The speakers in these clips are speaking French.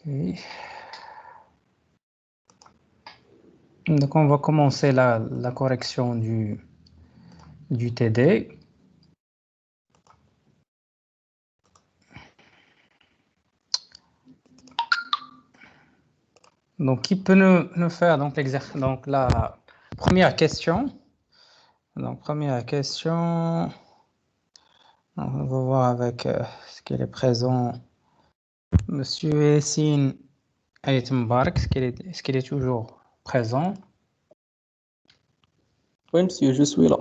Ok. Donc, on va commencer la correction du TD. Donc, qui peut nous faire donc, donc la première question. Donc, première question. On va voir avec ce qu'il est présent. Monsieur Essine Aït-Mbark, est-ce qu'il est toujours présent? Oui, monsieur, je suis là.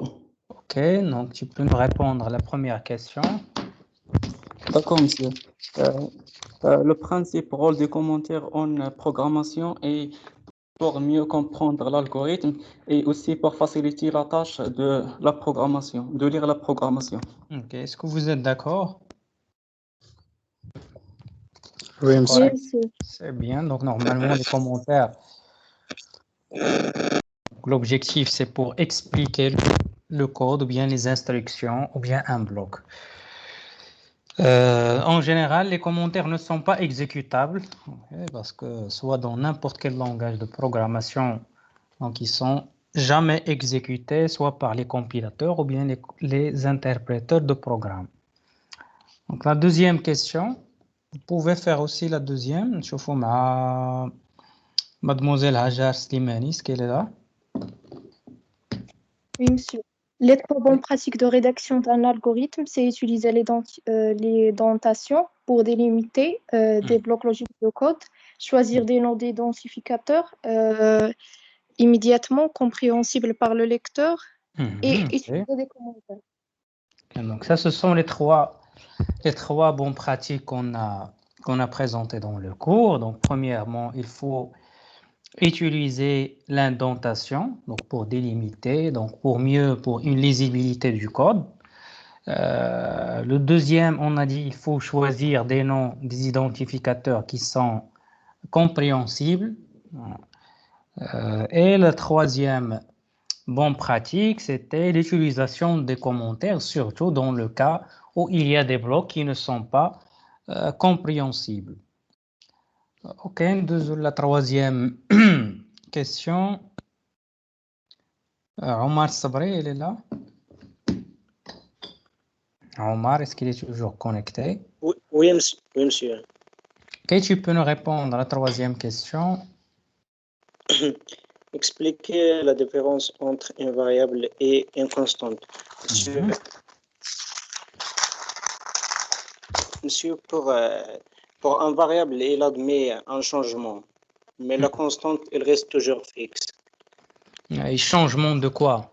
Ok, donc tu peux nous répondre à la première question. D'accord, monsieur. Le principe rôle des commentaires en programmation est pour mieux comprendre l'algorithme et aussi pour faciliter la tâche de la programmation, de lire la programmation. Ok, est-ce que vous êtes d'accord? Oui, monsieur. Ouais, c'est bien. Donc, normalement, les commentaires, l'objectif, c'est pour expliquer le code ou bien les instructions ou bien un bloc. En général, les commentaires ne sont pas exécutables parce que soit dans n'importe quel langage de programmation, donc ils sont jamais exécutés, soit par les compilateurs ou bien les interpréteurs de programmes. Donc la deuxième question, vous pouvez faire aussi la deuxième. Je vous mets Mademoiselle Hajar Slimani, est-ce qu'elle est là? Oui, monsieur. Les trois bonnes pratiques de rédaction d'un algorithme, c'est utiliser les dentations pour délimiter des blocs logiques de code, choisir des noms d'identificateurs immédiatement compréhensibles par le lecteur et utiliser des commentaires. Donc ça, ce sont les trois bonnes pratiques qu'on a présentées dans le cours. Donc premièrement, il faut utiliser l'indentation donc pour délimiter, donc pour une lisibilité du code. Le deuxième, on a dit il faut choisir des noms, des identificateurs qui sont compréhensibles. Et le troisième bonne pratique, c'était l'utilisation des commentaires, surtout dans le cas où il y a des blocs qui ne sont pas compréhensibles. Ok, la troisième question. Omar Sabri, il est là? Omar, est-ce qu'il est toujours connecté? Oui, monsieur. Ok, tu peux nous répondre à la troisième question. Expliquer la différence entre une variable et une constante. Monsieur, pour un variable, il admet un changement, mais la constante, elle reste toujours fixe. Et changement de quoi?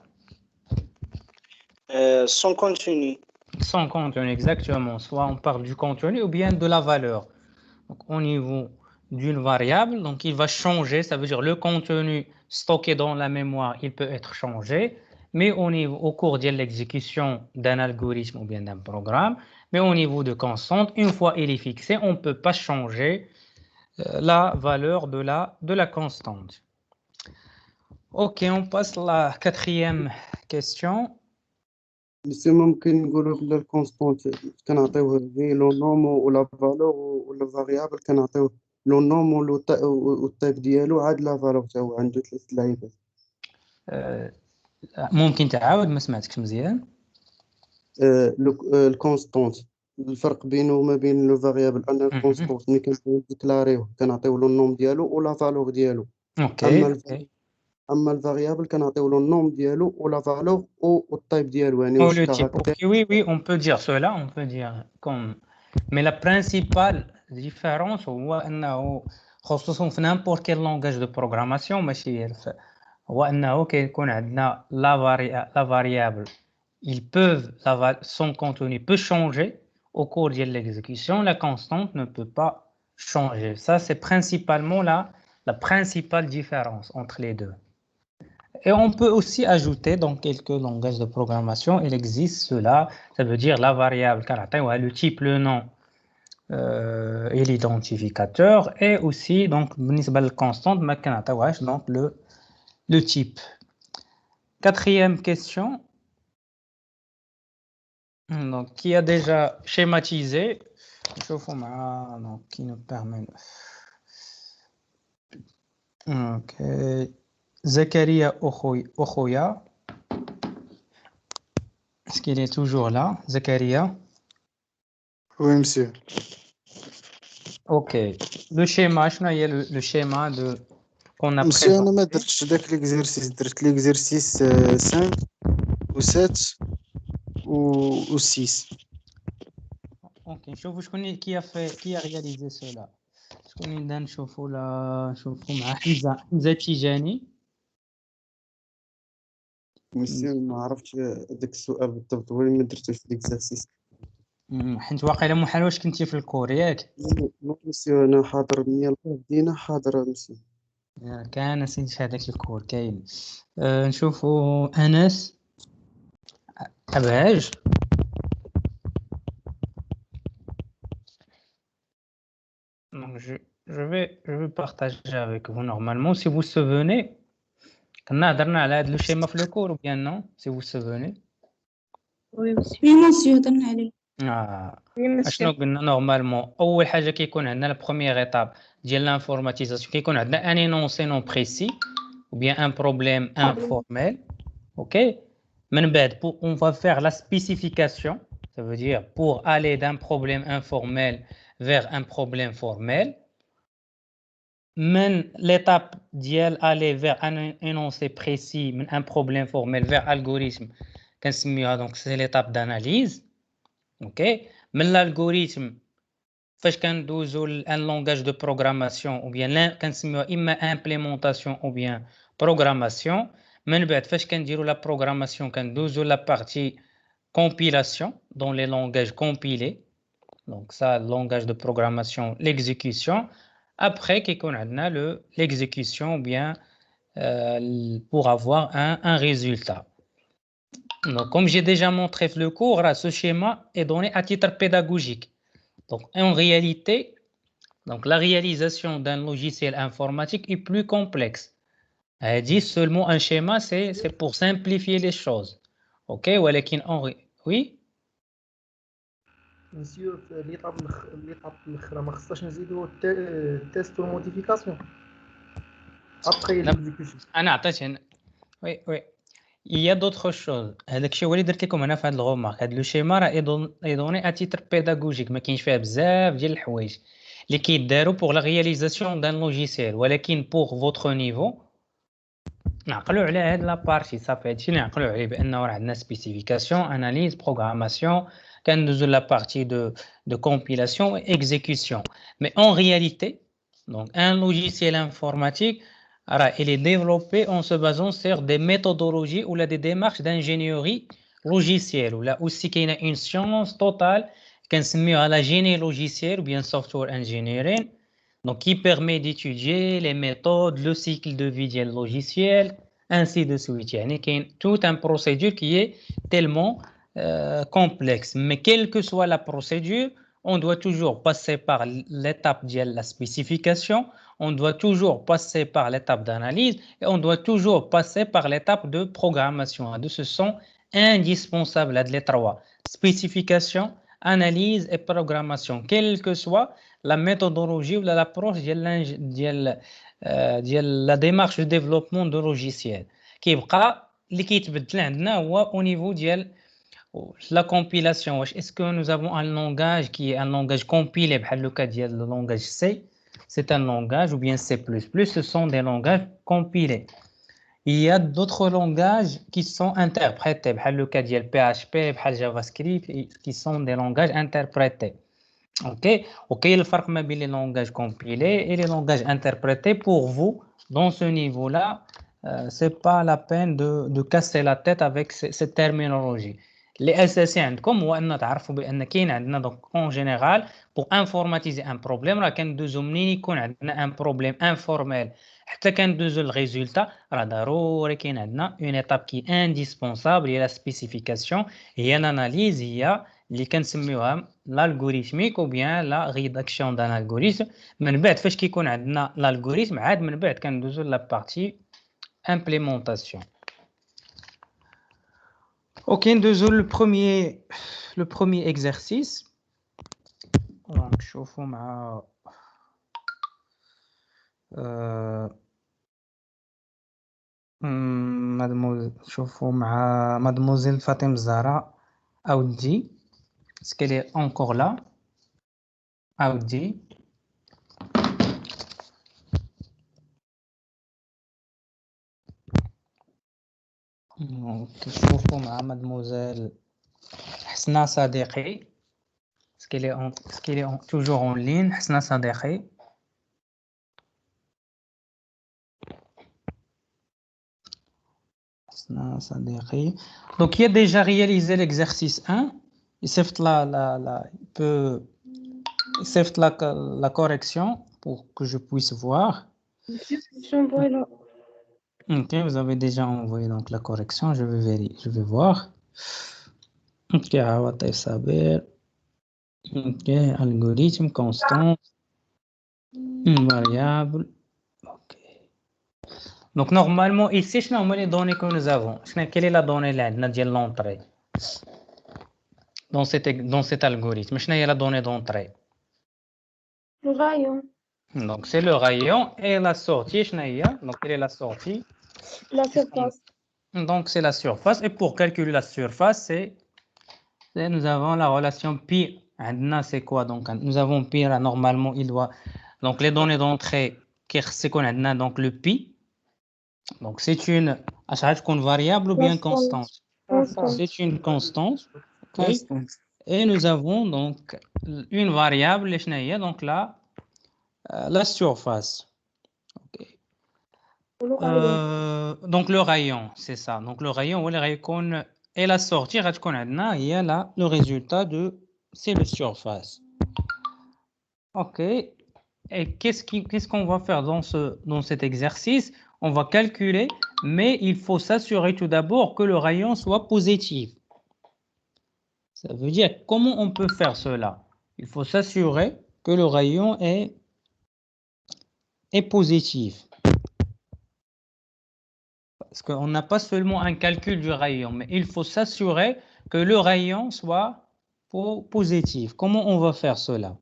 Son contenu. Son contenu, exactement. Soit on parle du contenu ou bien de la valeur. Donc, au niveau d'une variable, donc il va changer, ça veut dire le contenu stocké dans la mémoire, il peut être changé, mais au cours de l'exécution d'un algorithme ou bien d'un programme, mais au niveau de constante, une fois il est fixé, on ne peut pas changer la valeur de la constante. Ok, on passe à la quatrième question. بس ممكن نقولوا بلا الكونستانت كنعطيوه غير لو نوم ولا فالور ولا فاريابل كنعطيوه لو نوم والتايب ديالو عاد لا فالور تا هو عنده ثلاث لعيبات. ممكن تعاود ما سمعتكش مزيان. الكونستانت الفرق بينه وما بين لو فاريابل ان الكونستانت ملي كنديكلاريوه كنعطيو له النوم ديالو ولا فالور ديالو. اما الفاريابل كنعطيو له النوم ديالو ولا فالور والتايب ديالو يعني واش كاركتير. Oui, on peut dire cela, on peut dire comme. Mais la principale différence هو انه خصوصا في n'importe quel langage de programmation ماشي هو انه كيكون عندنا la variable son contenu peut changer au cours de l'exécution, la constante ne peut pas changer. Ça c'est principalement la principale différence entre les deux. Et on peut aussi ajouter dans quelques langages de programmation, il existe cela, ça veut dire la variable, le type, le nom et l'identificateur, et aussi donc constante, donc le type. Quatrième question, donc, qui a déjà schématisé, donc, qui nous permet Ok. Zakaria Ochoya. Est-ce qu'il est toujours là, Zakaria? Oui, monsieur. Ok. Le schéma, je n'ai le schéma qu'on a Monsieur, présenté. أنا ما درتش داك l'exercice درت l'exercice 5 و 7 و 6. Ok. Qui a réalisé cela? شكون اللي نشوفوا لا نشوفوا مع حمزة تيجاني. مسيو ما عرفتش داك السؤال بالضبط، هو اللي ما درتوش في l'exercice. حيت واقيلا محال واش كنتي في الكور ياك؟ نو مسيو أنا حاضر من يلاه بدينا حاضر مسيو. كان نسيت هذاك الكور كاين. نشوفوا أنس أبهاج. Donc je vais partager avec vous normalement si vous vous souvenez. كنا هضرنا على هذا الشيما في الكور ou bien non si vous vous souvenez. Oui, monsieur, درنا عليه. Oui, اشنو monsieur. قلنا نورمالمون اول حاجه كيكون عندنا لا بروميير ايتاب ديال لانفورماتيزاسيون كيكون عندنا ان انونسي نون بريسي ou bien un problème informel. OK, من بعد on va faire la spécification, ça veut dire pour aller d'un problème informel vers un problème formel. من l'étape ديال aller vers un énoncé précis من un problème formel vers algorithme كنسميوها donc c'est l'étape d'analyse. OK, من l'algorithme فاش كندوزو ان لونغاج دو بروغراماسيون او بيان كنسميوها اما امبليمونطاسيون او بيان بروغراماسيون. من بعد فاش كنديروا لا بروغراماسيون كندوزو لا بارتي كومبيلاسيون دون لي لونغاج كومبيلي. دونك سا لونغاج دو بروغراماسيون ليكزيكسيون. ابري كيكون عندنا لو ليكزيكسيون او بيان pour avoir un résultat. Donc comme j'ai déjà montré le cours, ce schéma est donné à titre pédagogique. Donc, en réalité, donc, la réalisation d'un logiciel informatique est plus complexe. Elle dit seulement un schéma, c'est pour simplifier les choses. OK, oui. مسيو في ليطاب الاخرى ما خصناش نزيدو التيست والموديفيكاسيون ابخي ليكزيكوشن. انا عطيت هنا وي il y a d'autres choses. هذاك الشيء هو اللي درت لكم انا في هذا الغومارك. هذا لو شيما راه ايدوني ا تيتر بيداغوجيك، ما كاينش فيها بزاف ديال الحوايج اللي كيداروا بوغ لا رياليزاسيون دان لوجيسيال، ولكن بوغ فوتر نيفو نعقلوا على هاد لا بارتي صافي. هادشي اللي نعقلوا عليه بانه راه عندنا سبيسيفيكاسيون اناليز بروغراماسيون كندوزو لا بارتي دو كومبيلاسيون و اكزيكوسيون. مي اون رياليتي دونك ان لوجيسيال انفورماتيك il est développé en se basant sur des méthodologies ou des démarches d'ingénierie logicielle. Ou là aussi qu'il y a une science totale qu'on appelle la génie logicielle ou bien software engineering, donc qui permet d'étudier les méthodes, le cycle de vie du logiciel, ainsi de suite. Il y a toute une procédure qui est tellement complexe. Mais quelle que soit la procédure, on doit toujours passer par l'étape de la spécification, on doit toujours passer par l'étape d'analyse et on doit toujours passer par l'étape de programmation. Ce sont indispensables les trois: spécification, analyse et programmation, quelle que soit la méthodologie ou l'approche de la démarche de développement de logiciel. اللي كيتبدل عندنا هو au niveau ديال la compilation. Est-ce que nous avons un langage qui est un langage compilé بحال le cas ديال le langage C, c'est un langage, ou bien C++, ce sont des langages compilés. Il y a d'autres langages qui sont interprétés بحال le cas ديال PHP بحال JavaScript qui sont des langages interprétés. OK, le فرق ما بين les langages compilés et les langages interprétés. Pour vous dans ce niveau-là, c'est pas la peine de casser la tête avec cette terminologie. الاساسي عندكم هو ان تعرفوا بان كاين عندنا دونك اون جينيرال بور انفورماتيزي ان بروبليم راه كندوزو منين يكون عندنا ان بروبليم انفورميل حتى كندوزو الريزولتا راه ضروري كاين عندنا اون ايتاب كي انديسبونسابل هي لا سبيسيفيكاسيون، هي الاناليز، هي اللي كنسميوها l'algorithmique ou bien la rédaction d'un algorithme. من بعد فاش كيكون عندنا l'algorithme عاد من بعد كندوزو لا partie implémentation. OK, le premier exercice. Donc, نشوفوا مع شوفوا مع مادموزيل فاطمة الزهراء أودي est-ce qu'elle est encore là أودي شوفوا مع مادموزيل حسنة صديقي est-ce qu'elle est toujours en ligne حسنة صديقي صديقي. Donc, il a déjà réalisé l'exercice 1. Il sait la correction pour que je puisse voir. Ok, vous avez déjà envoyé donc la correction. Je vais vérifier, je vais voir. Ok, ok, algorithme constant, une variable. Ok. Donc, normalement, ici, je vais les données que nous avons. Quelle est la donnée là, de l'entrée dans cet algorithme? Quelle est la donnée d'entrée? Le rayon. Donc, c'est le rayon et la sortie. Donc, quelle est la sortie? La surface. Donc, c'est la surface. Et pour calculer la surface, nous avons la relation pi. C'est quoi? Donc, nous avons pi là, normalement, il doit. Donc, les données d'entrée, c'est qu'on a donc le pi. Donc, c'est une variable ou bien constante? C'est une constante. Okay. Et nous avons donc une variable, donc là, la surface. Okay. Donc, le rayon, c'est ça. Donc, le rayon, et la sortie, il y a là le résultat c'est la surface. OK. Et qu'est-ce qu'on va faire dans cet exercice? On va calculer, mais il faut s'assurer tout d'abord que le rayon soit positif. Ça veut dire, comment on peut faire cela? Il faut s'assurer que le rayon est positif. Parce qu'on n'a pas seulement un calcul du rayon, mais il faut s'assurer que le rayon soit positif. Comment on va faire cela?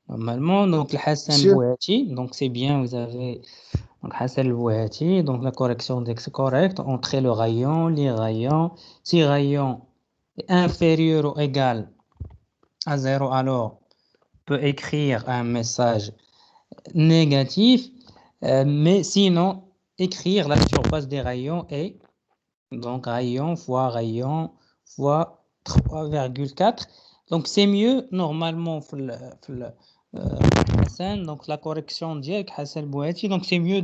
Normalement, donc le Hassan Bouhati, donc c'est bien, vous avez donc Hassan Bouhati, donc la correction c'est correcte, entrer le rayon, les rayons. Si rayon est inférieur ou égal à 0, alors on peut écrire un message négatif, mais sinon, écrire la surface des rayons est donc rayon fois 3,4. Donc c'est mieux normalement Hassan, donc la correction direct Hassan Bouhati, donc c'est mieux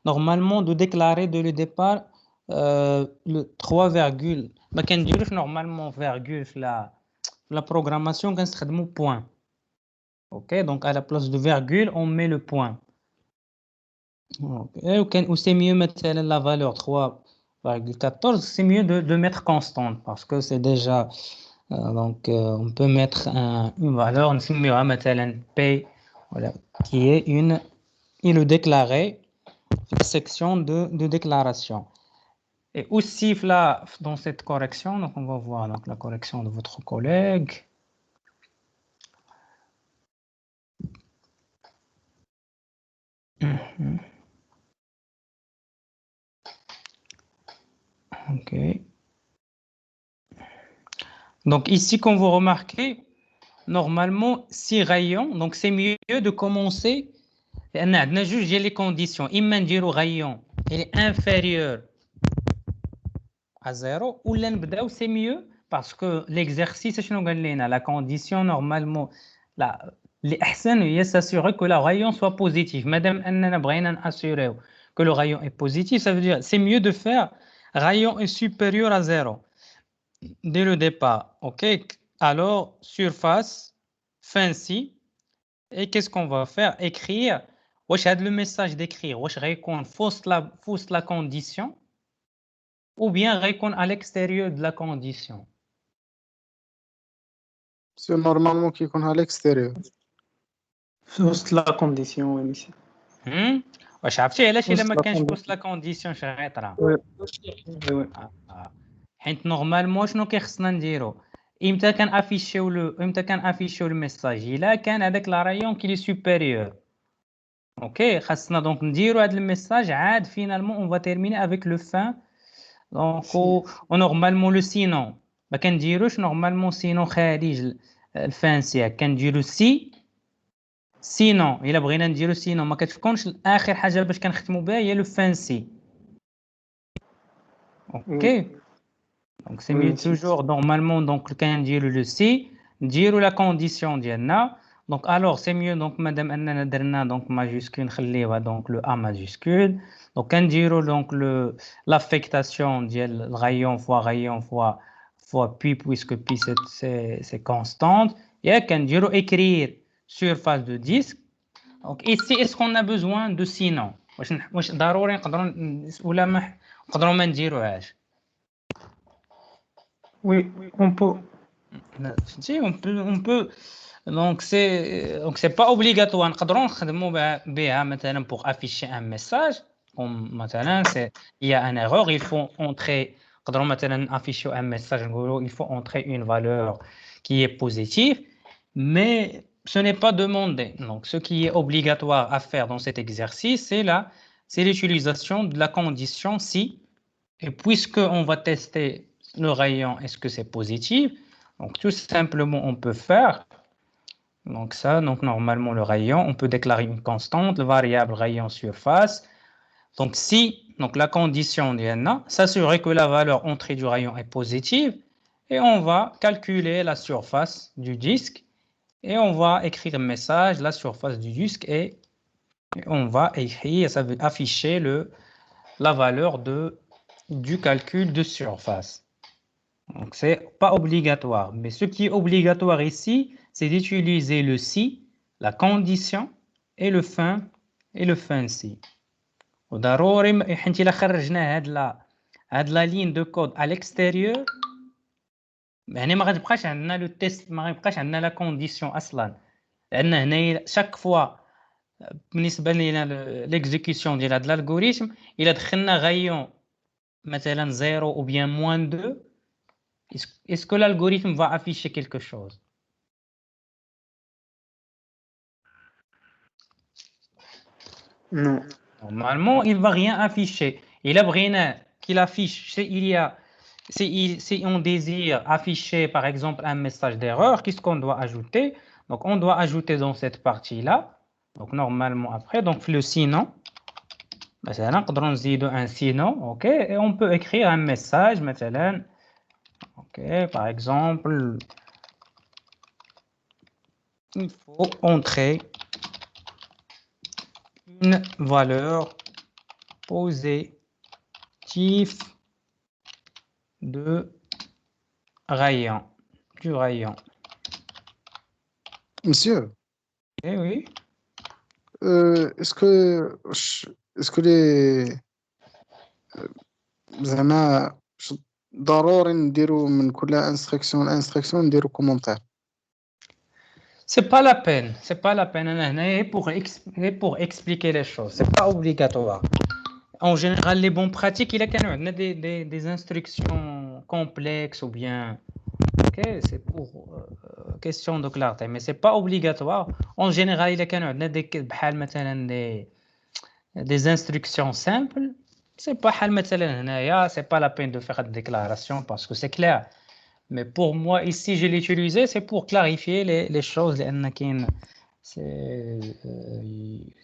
normalement de déclarer dès le départ le 3, ما كنديروش normalement virgule la programmation كنستخدموا point. OK, donc à la place de virgule on met le point. Okay. Ou c'est mieux mettre la valeur 3,14, c'est mieux de mettre constante parce que c'est déjà donc on peut mettre une valeur نسميوها مثلا P, voilà, qui est le déclaré, la section de déclaration. Et aussi là, dans cette correction, donc on va voir donc, la correction de votre collègue. OK. Donc ici, comme vous remarquez, normalement, 6 rayons, donc c'est mieux de commencer. On a jugé les conditions. Imagine le rayon, il est inférieur à 0, ou l'enbdao, c'est mieux parce que l'exercice, la condition normalement, l'ahsan est s'assurer que le rayon soit positif. Madame Anna Brainan assurer que le rayon est positif, ça veut dire c'est mieux de faire rayon est supérieur à 0 dès le départ. OK? Alors, surface, fin ci. Et qu'est-ce qu'on va faire? Écrire. Le message d'écrire. Fausse la condition. Ou bien répondre à l'extérieur de la condition. C'est normalement qui est à l'extérieur. Fausse la condition, oui, monsieur. واش عرفتي علاش الا ما كانش فوسط لا كونديسيون شنو غيطرا؟ وي حيت نورمالمون شنو كيخصنا نديرو؟ امتى كنافيشيو الميساج؟ الا كان هذاك لا رايون كي لي سوبيريور OK, خاصنا donc نديرو هذا الميساج عاد finalement on va terminer avec le fin. Donc normalement le sinon ما كنديروش normalement sinon خارج الفان سي كنديرو سي sinon الا بغينا نديرو sinon ما كتكونش اخر حاجه باش كنختموا بها هي لو فان سي. OK. Donc c'est mieux toujours normalement donc كنديرو لو سي نديرو la condition ديالنا. Donc alors c'est mieux donc madame اننا درنا donc majuscule نخليوها donc le a majuscule. Donc كنديرو donc l'affectation ديال الغيون fois pi puisque pi c'est constante et كنديرو écrire surface de disque. Donc ici est-ce qu'on a besoin de sinon واش ضروري نقدروا ولا ما نقدروا ما نديروهاش؟ Oui, on peut. Si on peut donc c'est pas obligatoire نقدروا نخدموا بها مثلا pour afficher un message comme مثلا c'est il y a un erreur il faut entrer نقدروا مثلا afficher un message نقولوا il faut entrer une valeur qui est positive mais ce n'est pas demandé. Donc ce qui est obligatoire à faire dans cet exercice c'est l'utilisation de la condition si, et puisque on va tester le rayon est-ce que c'est positif, donc tout simplement on peut faire donc ça, donc normalement le rayon on peut déclarer une constante, le variable rayon surface. Donc si donc la condition d'INA s'assurer que la valeur entrée du rayon est positive et on va calculer la surface du disque et on va écrire un message la surface du disque et on va écrire ça veut afficher la valeur du calcul de surface. Donc c'est pas obligatoire, mais ce qui est obligatoire ici c'est d'utiliser le si, la condition et le fin si. وضروري حيت الا خرجنا هاد لا لين دو كود à l'extérieur يعني ما غتبقاش عندنا لو تيست ما غيبقاش عندنا لا كونديسيون اصلا لان هنايا شاك فوا بالنسبه لينا ليكزيكسيون ديال هاد الالغوريثم الا دخلنا غايون مثلا 0 ou bien -2 est-ce que l'algorithme va afficher quelque chose? Non. Normalement, il va rien afficher. Il a besoin qu'il affiche. Si on désire afficher, par exemple, un message d'erreur, qu'est-ce qu'on doit ajouter? Donc, on doit ajouter dans cette partie-là. Donc, normalement, après, donc le sinon. مثلا نقدروا نزيدوا un sinon, ok? Et on peut écrire un message, مثلا, ok? Par exemple, il faut entrer une valeur positive du rayon. Monsieur, Eh oui. est-ce que les زعما ضروري نديرو من كل instruction نديرو commentaire? C'est pas la peine. Pour expliquer les choses. C'est pas obligatoire. En général, les bons pratiques, il y a des instructions complexes ou bien, ok, c'est pour question de clarté, mais c'est pas obligatoire. En général, il y a des instructions simples. C'est pas la peine de faire une déclaration parce que c'est clair. Mais pour moi, ici, je l'ai utilisé, c'est pour clarifier les choses.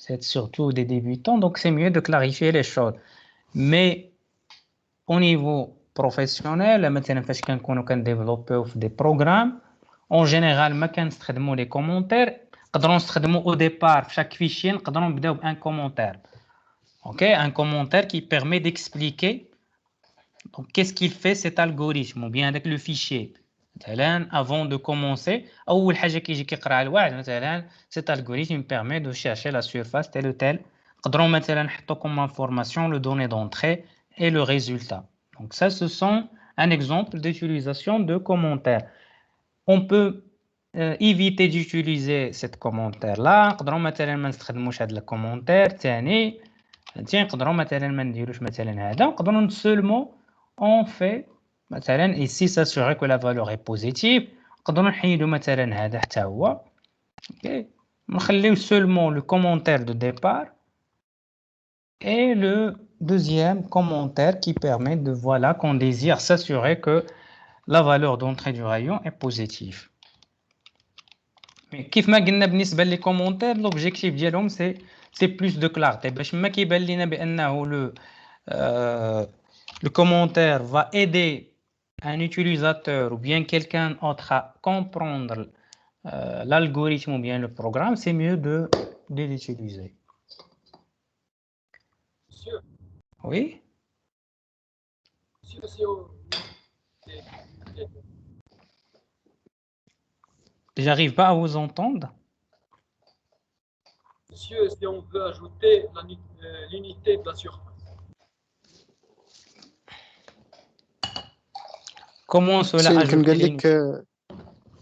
C'est surtout des débutants, donc c'est mieux de clarifier les choses. Mais au niveau professionnel, maintenant, parce qu'on développe des programmes, en général, ما كنستخدموا les commentaires. نقدروا نستخدموا au départ chaque fichier, نقدروا نبداو بun commentaire. OK, un commentaire qui permet d'expliquer donc qu'est-ce qu'il fait cet algorithme ou bien avec le fichier. مثلا avant de commencer اول حاجه كيجي كيقرا الواحد مثلا cet algorithme permet de chercher la surface telle ou telle. نقدروا مثلا نحطوا comme information le données d'entrée et le résultat. Donc ça ce sont un exemple d'utilisation de commentaires. On peut éviter d'utiliser cette commentaire là. نقدروا مثلا ما نستخدموش هذا الكومونتير ثاني. نقدروا مثلا ما نديروش مثلا هذا. نقدروا seulement on fait مثلا ici s'assurer que la valeur est positive. نقدروا نحيدوا مثلا هذا حتى هو. OK. نخليو seulement le commentaire de départ et le deuxième commentaire qui permet de voilà qu'on désire s'assurer que la valeur d'entrée du rayon est positive. Mais كيف ما قلنا بالنسبة les commentaires, l'objectif ديالهم c'est plus de clarté باش ما كيبان لينا بأنه le commentaire va aider un utilisateur ou bien quelqu'un d'autre à comprendre l'algorithme ou bien le programme, c'est mieux de l'utiliser. Monsieur. Oui. J'arrive pas à vous entendre. Monsieur, si on veut ajouter l'unité de la surface. Comment cela يمكن قال لك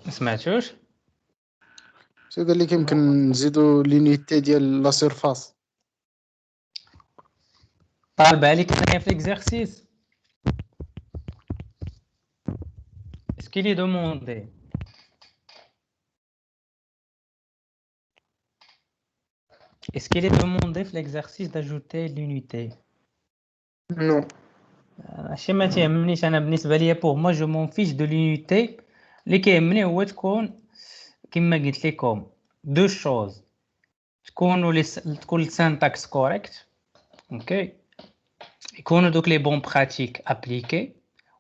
ما سمعتوش شو قال لك يمكن نزيدوا لونيتي ديال لا سيرفاس طالبه عليك هنايا في l'exercice. Est-ce qu'il est demandé? Est-ce qu'il est demandé في l'exercice d'ajouter l'unité? Non. ماشي ما تيهمنيش انا بالنسبه ليا pour moi je m'en fiche de l'unité. اللي كيهمني هو تكون كما قلت لكم deux choses. تكون السينتاكس كوريكت اوكي يكونوا دوك لي بون براتيك ابليكي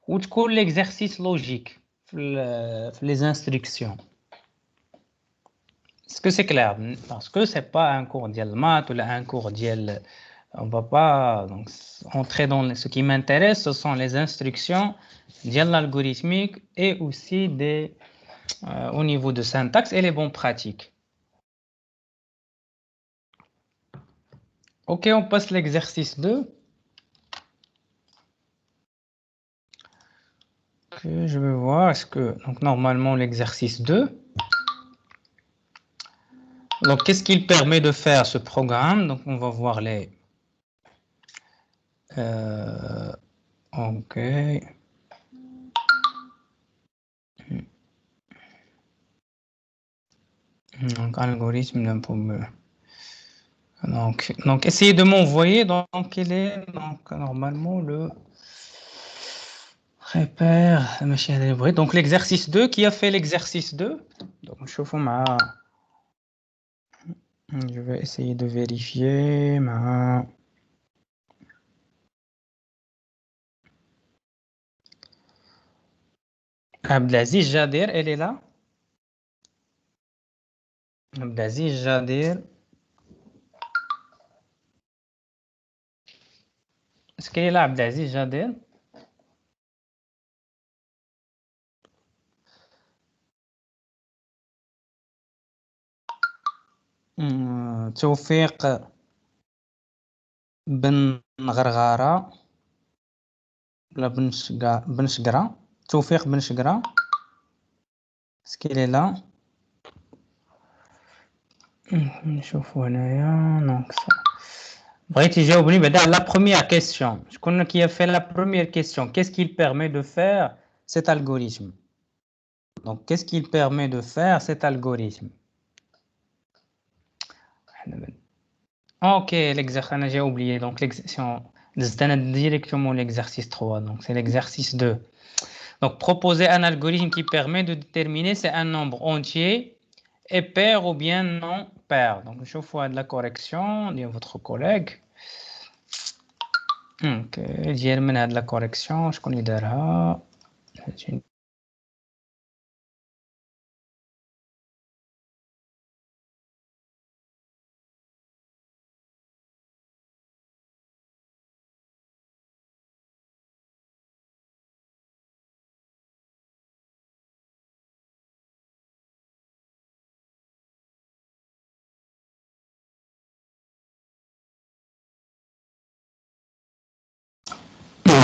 وتكون ليكزercice لوجيك في les instructions. Est-ce que c'est clair? Parce que c'est pas un cours de maths ou un cours de on va pas donc entrer dans ce qui m'intéresse, ce sont les instructions de l'algorithmique et aussi au niveau de syntaxe et les bons pratiques. Ok, on passe l'exercice 2. Okay, je vais voir, est-ce que donc normalement l'exercice 2. Donc qu'est-ce qu'il permet de faire ce programme? Donc on va voir les ok. Donc algorithme d'un pomme. Donc essayez de m'envoyer donc quel est donc normalement le repère machine libre. Donc l'exercice 2 qui a fait l'exercice 2. Donc je vais essayer de vérifier ma Abdelaziz Jader, elle est là. Abdelaziz Jader. Est-ce qu'elle est là, Abdelaziz Jader? توفيق بن غرغارة ولا بن شقرة توفيق بن شقرة. Est-ce qu'elle est là? نشوفوا هنايا دونك بغيتي تجاوبني بعدا على la première question. شكون qui a fait la première question? Qu'est-ce qu'il permet de faire cet algorithme? Donc qu'est-ce qu'il permet de faire cet algorithme? Ok, l'exercice, j'ai oublié. Donc directement l'exercice 3. Donc c'est l'exercice 2. Donc proposer un algorithme qui permet de déterminer si un nombre entier est pair ou bien non pair. Donc je vois de la correction de votre collègue. Ok, j'ai mené de la correction. Je connais déjà.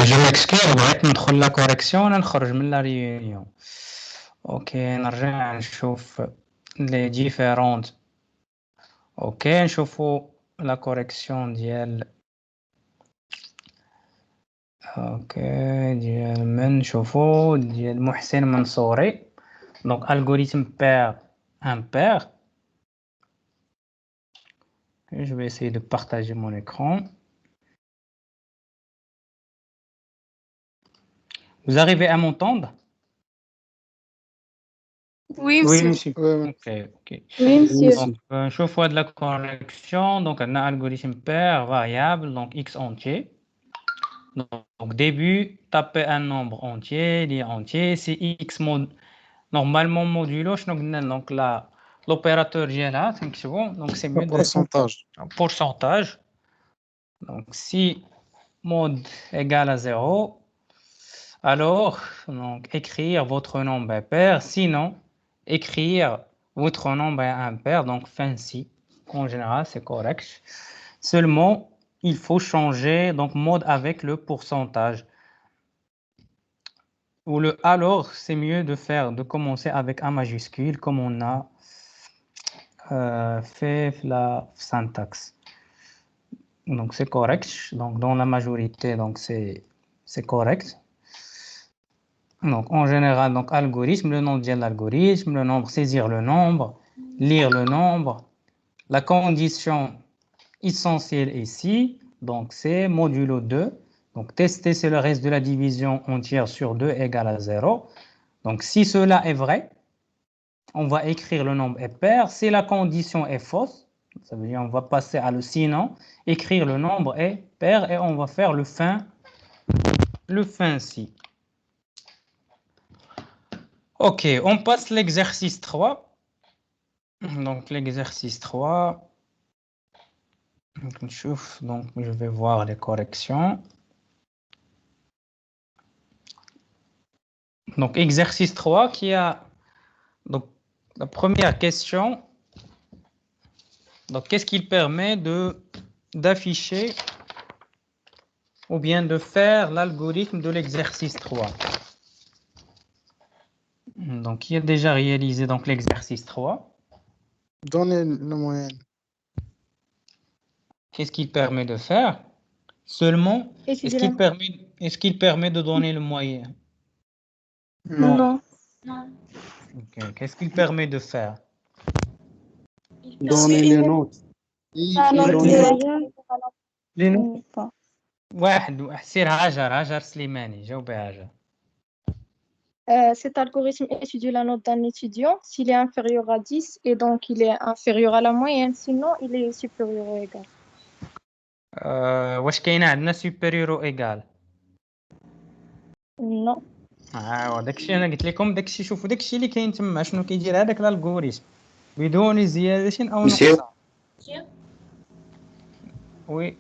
Je m'excuse, بغيت ندخل لا كوريكسيون نخرج من لا ريونيون. اوكي نرجع نشوف لي ديفيرونت. اوكي نشوفوا لا كوريكسيون ديال اوكي ديال من نشوفوا ديال محسن منصوري. دونك الغوريثم بير امبير Je vais essayer de partager mon écran. Vous arrivez à m'entendre? Oui, Oui, monsieur. monsieur. Ok. Oui, monsieur. Donc, je fois de la correction. Donc, on a un algorithme pair, variable, donc x entier. Donc, début, tapez un nombre entier, dit entier. C'est x mod. Normalement, modulo, donc là, l'opérateur est là, donc c'est mieux de pourcentage. Donc, si mod égale à 0, alors, donc, écrire votre nombre impair. Sinon, écrire votre nombre impair, donc fancy. En général, c'est correct. Seulement, il faut changer donc mode avec le pourcentage. Ou le alors, c'est mieux de commencer avec un majuscule comme on a fait la syntaxe. Donc, c'est correct. Donc, dans la majorité, donc c'est correct. Donc, en général, donc algorithme, le nom de l'algorithme, le nombre, saisir le nombre, lire le nombre. La condition essentielle ici, donc c'est modulo 2. Donc, tester, c'est le reste de la division entière sur 2 égale à 0. Donc, si cela est vrai, on va écrire le nombre impair. Si la condition est fausse, ça veut dire on va passer à le sinon, écrire le nombre est pair et on va faire le fin si. Ok, on passe l'exercice 3. Donc l'exercice 3. Donc je vais voir les corrections. Donc exercice 3 qui a donc la première question. Donc qu'est-ce qu'il permet d'afficher ou bien de faire l'algorithme de l'exercice 3. Donc, qui a déjà réalisé donc l'exercice 3? Donner la moyenne. Qu'est-ce qu'il permet de faire? Seulement, est-ce qu'il permet de donner le moyen? Non. Okay. Qu'est-ce qu'il permet de faire? Donner les notes. Les notes. واحد سير هاجر سليماني جاوبي هاجر. Cet algorithme étudie la note d'un étudiant s'il est inférieur à 10 et donc il est inférieur à la moyenne, sinon il est supérieur ou égal. واش كاينه عندنا supérieur ou égal؟ Non. داكشي انا قلت لكم داكشي شوفوا داكشي اللي كاين تما شنو كيدير هذاك الالغوريثم بدون زياده او نقصان.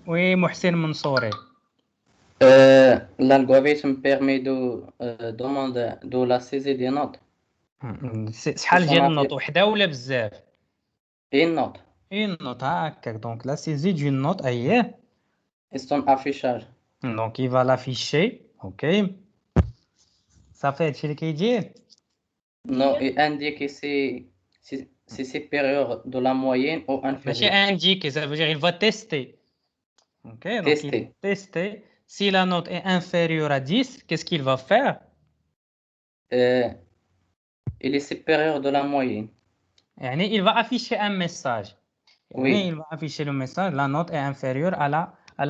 وي محسن منصوري. L'algorithme permet de demander de la saisie des notes. شحال ديال النوط وحده ولا بزاف؟ Une note. Une note هكاك donc la saisie d'une note اييه. Et son affichage. Donc il va l'afficher, OK. Ça fait هادشي اللي كيدير. Non, il indique si c'est supérieur de la moyenne ou inférieur. ماشي indique, ça veut dire il va tester. OK, donc tester. il va tester. Si la note est inférieure à 10, qu'est-ce qu'il va faire? Il est supérieur de la moyenne. يعني il va afficher un message. Oui. Il va afficher le message, la note est inférieure à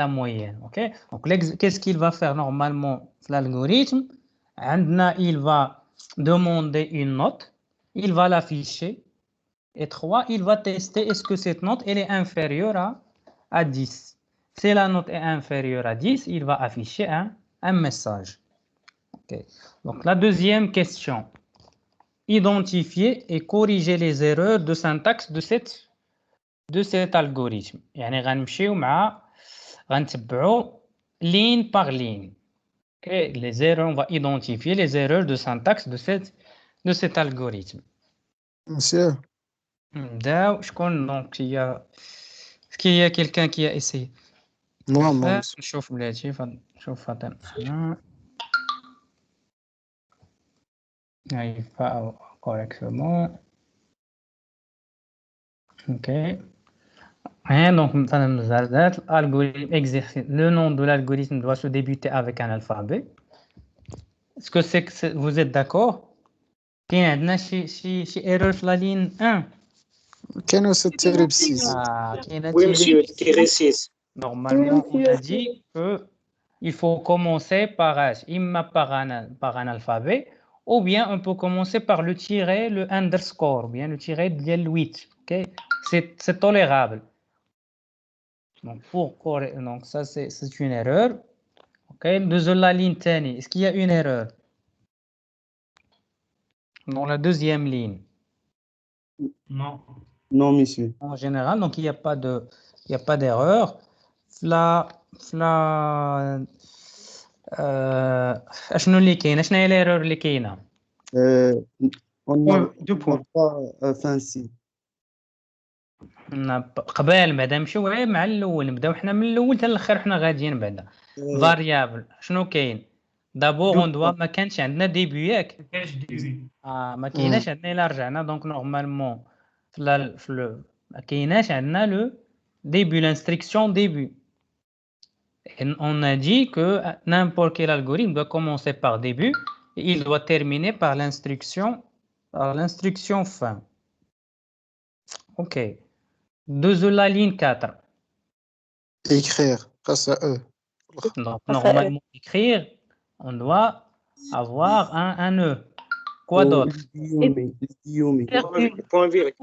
la moyenne. OK? Donc qu'est-ce qu'il va faire normalement l'algorithme? Il va demander une note, il va l'afficher. Et 3, il va tester est-ce que cette note elle est inférieure à 10. Si la note est inférieure à 10, il va afficher un message. Okay. Donc la deuxième question. Identifier et corriger les erreurs de syntaxe de cet algorithme. يعني غنتبعوا ligne par ligne. Okay. Les erreurs, on va identifier les erreurs de syntaxe de cet algorithme. Monsieur. Donc est-ce qu'il y a quelqu'un qui a essayé? Moi. نشوف بلاتي نشوف هذا هنا n'arrive pas correctement. OK. Donc l'algorithme exercice. Le nom de l'algorithme doit se débuter avec un alphabet. Est-ce que vous êtes d'accord? كاين عندنا شي erreur في la ligne 1. كاين أستاذ تيري ب6. كاينه Oui, monsieur, tiré 6. Normalement, on a dit que il faut commencer par H, imma par un alphabet, ou bien on peut commencer par le tiret, le underscore, ou bien le tiret de 8. Okay? C'est tolérable. Donc, donc ça, c'est une erreur. Okay? Deuxième la ligne tani. Est-ce qu'il y a une erreur dans la deuxième ligne? Non. Non, monsieur. En général, donc il n'y a pas d'erreur. شنو اللي كاين؟ شنو هي l'erreur اللي كاينه؟ On n'a Deux points. pas fancy. قبل بعدا نمشيو مع الاول، نبداو حنا من الاول حتى الاخر حنا غاديين بعدا. فاريابل شنو كاين؟ دابور اون دوا ما كانش عندنا ديبي ياك؟ ما كاينش ديبي. ما كايناش عندنا الا رجعنا دونك نورمالمون ما كايناش عندنا لو début, l'instruction début. Et on a dit que n'importe quel algorithme doit commencer par début et il doit terminer par l'instruction fin. Ok. De la ligne 4. Écrire, grâce à eux. Donc, normalement, écrire, on doit avoir un E. Quoi d'autre? Point virgule.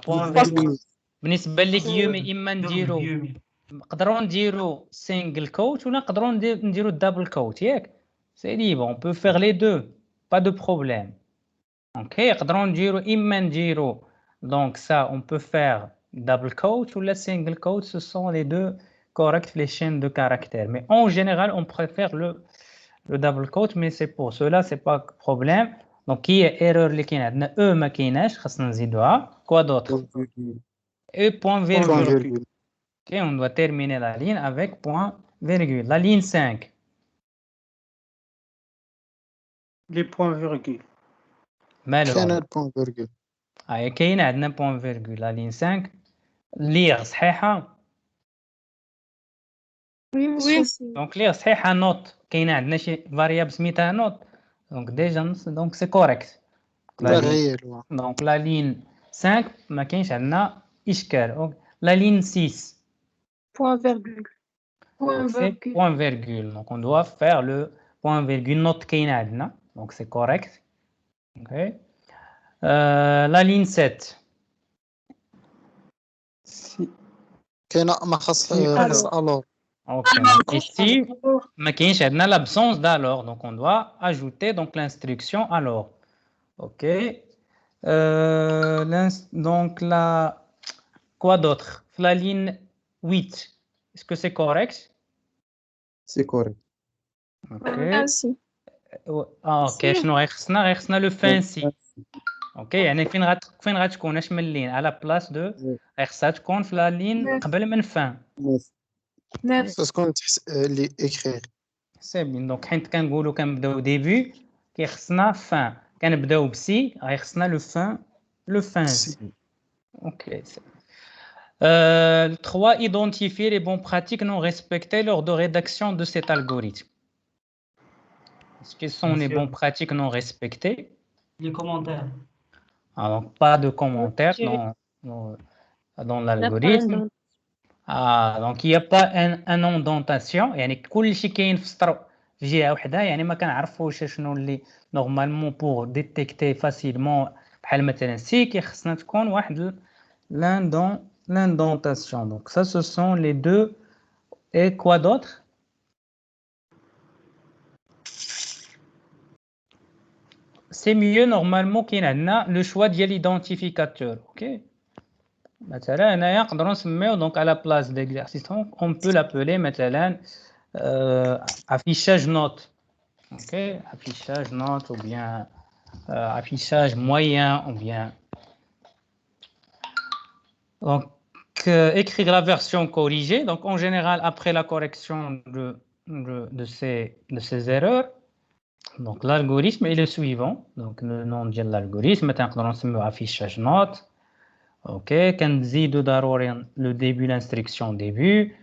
Point virgule. بالنسبه للجيومي اما نقدروا نديروا سينجل كوت ولا نقدروا نديروا دبل كوت ياك سي ليبر on peut faire les deux pas de problème. OK نقدروا نديروا اما نديروا donc ça on peut faire double quote ou la single quote, ce sont les deux corrects les chaînes de caractères, mais en général on préfère le double quote, mais c'est pour cela c'est pas problème. Donc qui est erreur اللي كاين عندنا e ما كايناش خاصنا نزيدوها. Quoi d'autre? Et point virgule. OK, on doit terminer la ligne avec point virgule. La ligne 5. Les points virgules. كاين البوان فيرغول. كاين عندنا point virgule. La ligne 5. lire صحيحة. Oui. Donc lire صحيحة note. كاين عندنا شي variable سميتها note. Donc déjà donc c'est correct. Donc la ligne 5 ما كاينش عندنا إشكال. La ligne 6. Point virgule. Point virgule. Donc on doit faire le point virgule note كاين عندنا. Donc c'est correct. OK. La ligne 7. كاين ما خاص alors. OK. Ici ما كاينش عندنا l'absence d'alors. Donc on doit ajouter donc l'instruction alors. OK. Donc la quoi d'autre? La ligne 8. Est-ce que c'est correct? C'est correct. OK. Fancy. OK. شنو غيخصنا لو فانسي. OK. يعني فين غتكون اش من لين على بلاص دو غيخصها تكون في لا لين قبل من فان. تكون لي écrire. سي بين. دونك حيت كنقولوا كنبداو ديبي كيخصنا فان. كنبداو بسي غيخصنا لو فان سي. OK. 3. Identifier les bonnes pratiques non respectées lors de rédaction de cet algorithme. Quelles sont les bonnes pratiques non respectées? Les commentaires. Alors, pas de commentaires dans l'algorithme. Donc il n'y a pas un indentation. يعني كل شيء كاين في سطر في جهه وحده. يعني ما كنعرفوش شنو اللي نورمالمون pour détecter facilement بحال مثلا سي كيخصنا تكون واحد l'indentation. Donc ça ce sont les deux. Et quoi d'autre? C'est mieux normalement qu'il y a le choix de l'identificateur. OK. مثلا هنايا نقدروا نسميو donc à la place d'exercice on peut l'appeler مثلا affichage note. OK. Affichage note ou bien affichage moyen ou bien donc écrire la version corrigée. Donc en général après la correction de ces erreurs, donc l'algorithme est le suivant. Donc le nom de l'algorithme نقدروا نسميو affichage note. OK. كنزيدو ضروري le début, l'instruction début.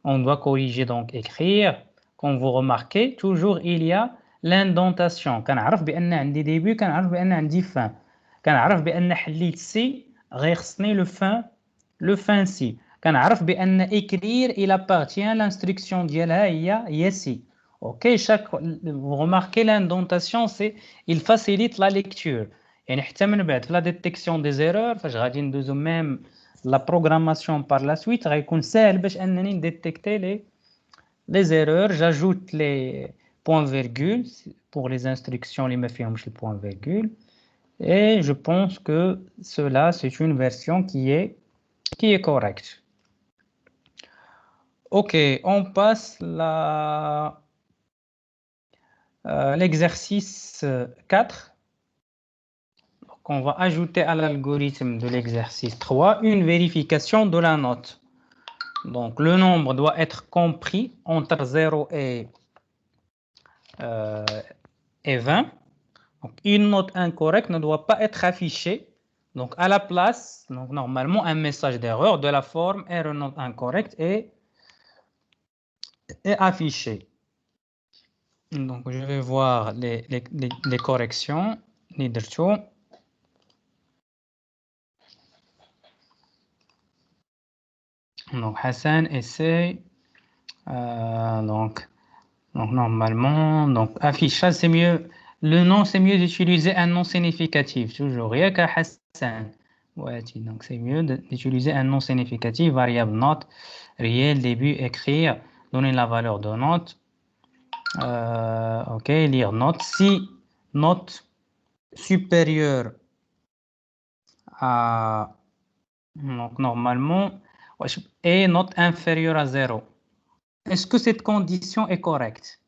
On doit corriger donc écrire. Quand vous remarquez toujours il y a l'indentation. كنعرف بان عندي début, كنعرف بان عندي fin. كنعرف بان حليت سي غيخصني le fin si كنعرف بان écrire il appartient à l'instruction ديالها هي si. OK, vous remarquez l'indentation, il facilite la lecture. يعني حتى من بعد la détection des erreurs فاش غادي ندوزو même la programmation par la suite غيكون ساهل باش انني نديتيكتي les erreurs. J'ajoute les points virgules pour les instructions اللي ما فيهمش le point virgule. Et je pense que cela c'est une version qui est correcte. OK, on passe l'exercice 4. Donc, on va ajouter à l'algorithme de l'exercice 3 une vérification de la note. Donc, le nombre doit être compris entre 0 et 20. Donc, une note incorrecte ne doit pas être affichée. Donc, à la place, donc, normalement, un message d'erreur de la forme erreur note incorrecte est affiché. Donc, je vais voir les corrections. Donc, Hassan essaie. Donc, normalement, donc, affichage, c'est mieux. Le nom, c'est mieux d'utiliser un nom significatif. Toujours, rien qu'à Hassan. Ouais, donc, c'est mieux d'utiliser un nom significatif, variable note, réel, début, écrire, donner la valeur de note. OK, lire note. Si note supérieure à, donc normalement, et note inférieure à 0. Est-ce que cette condition est correcte?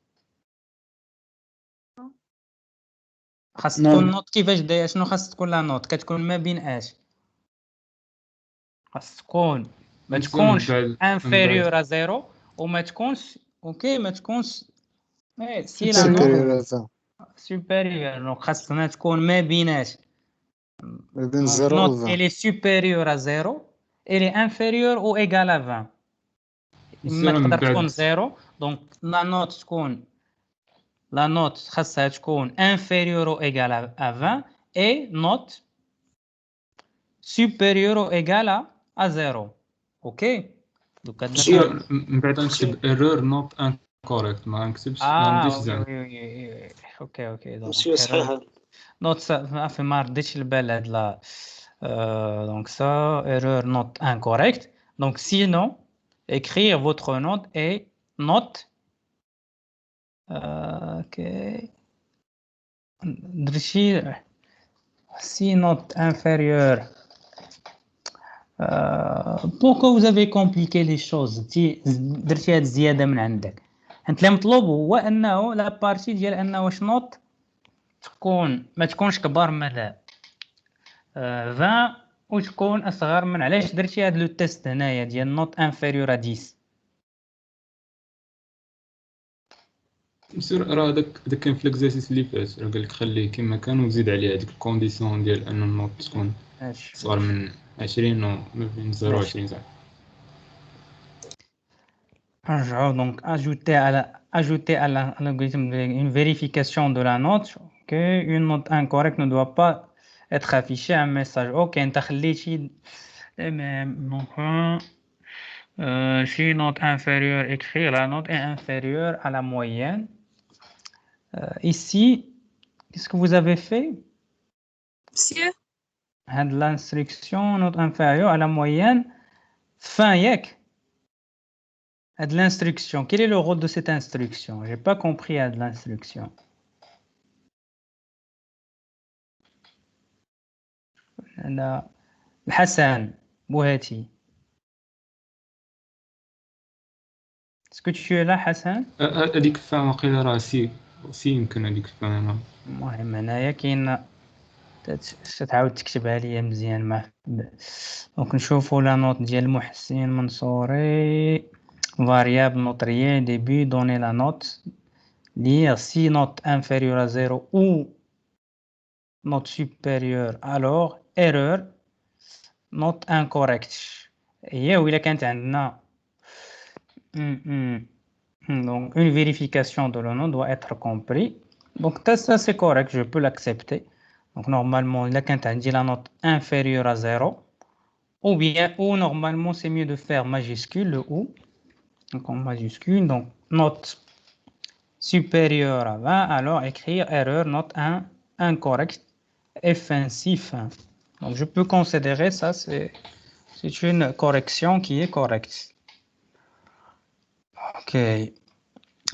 خاص تكون نوت كيفاش دايره شنو خاص تكون لا نوت كتكون ما بين اش خاص تكون ما تكونش inférieur à 0 وما تكونش اوكي ما تكونش سي لا نوت supérieur دونك خاصنا تكون ما بيناش ما بين 0 و 20 elle est supérieure à 0 elle est inférieure ou égale à 20 ما تقدر تكون 0 دونك لا نوت تكون la note خاصها تكون inférieure ou égale à 20 et note supérieure ou égale à 0. OK. Donc من بعد نكتب error not incorrect ما نكتبش ما نديرش زعما. اوكي مسيو صحيح. نوت صافي ما رديتش البال هاد لا donc ça erreur not incorrect. Donc sinon écrire votre note et note OK. Si note inférieure. Pourquoi vous avez compliqué les choses? درتي هاد الزياده من عندك. انت اللي مطلوب هو انه لا بارتي ديال انه واش نوت تكون ما تكونش كبار من 20 وتكون اصغر من. علاش درتي هاد لو تيست هنايا ديال نوت انفيريور 10؟ راه داك كان في ليكزارسيس اللي فات راه قال لك خليه كما كان وزيد عليه هذيك الكونديسيون ديال ان النوت تكون صغر من 20 و ما بين 0 و 20 زعما. نرجعوا donc ajouter à l'algorithme une vérification de la note. OK, une note incorrecte ne doit pas être affichée un message. OK, انت خليتي donc si note inférieure écrire la note est inférieure à la moyenne. Ici, qu'est-ce que vous avez fait? Monsieur? L'instruction note inférieure à la moyenne. Fin yek. De l'instruction. Quel est le rôle de cette instruction? J'ai pas compris de l'instruction. Hassan, Bouhati. Est-ce que tu es là, Hassan? هذيك فاهم قيل راه سي يمكن هذيك فاهم. المهم هنايا كاين تعاود تكتبها لي مزيان ما دونك نشوفوا لا نوت ديال محسن منصوري variable note rien début donner la note lire si note inférieure à 0 ou note supérieure alors erreur note incorrect. هي وإلا كانت عندنا donc une vérification de le nom doit être compris. Donc ça c'est correct, je peux l'accepter. Donc normalement, il a quand on dit la note inférieure à 0, ou bien ou normalement c'est mieux de faire majuscule le ou, donc en majuscule, donc note supérieure à 20, alors écrire erreur note 1 incorrect fin 6 fin. Donc je peux considérer ça c'est une correction qui est correcte. Ok.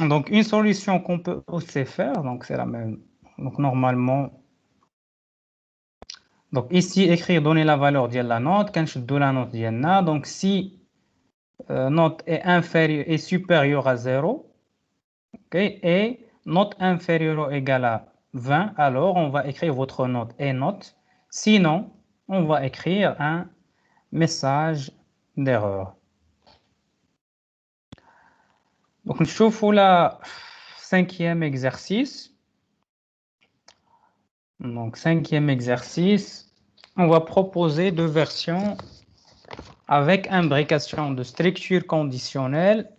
Donc une solution qu'on peut aussi faire, donc c'est la même. Donc normalement, donc ici écrire donner la valeur de la note, quand je donne la note d'Yanna, donc si note est inférieure et supérieure à 0, ok, et note inférieure ou égale à 20, alors on va écrire votre note et note. Sinon, on va écrire un message d'erreur. Donc نشوفوا la 5e exercice. Donc 5e exercice, on va proposer deux versions avec imbrication de structure conditionnelle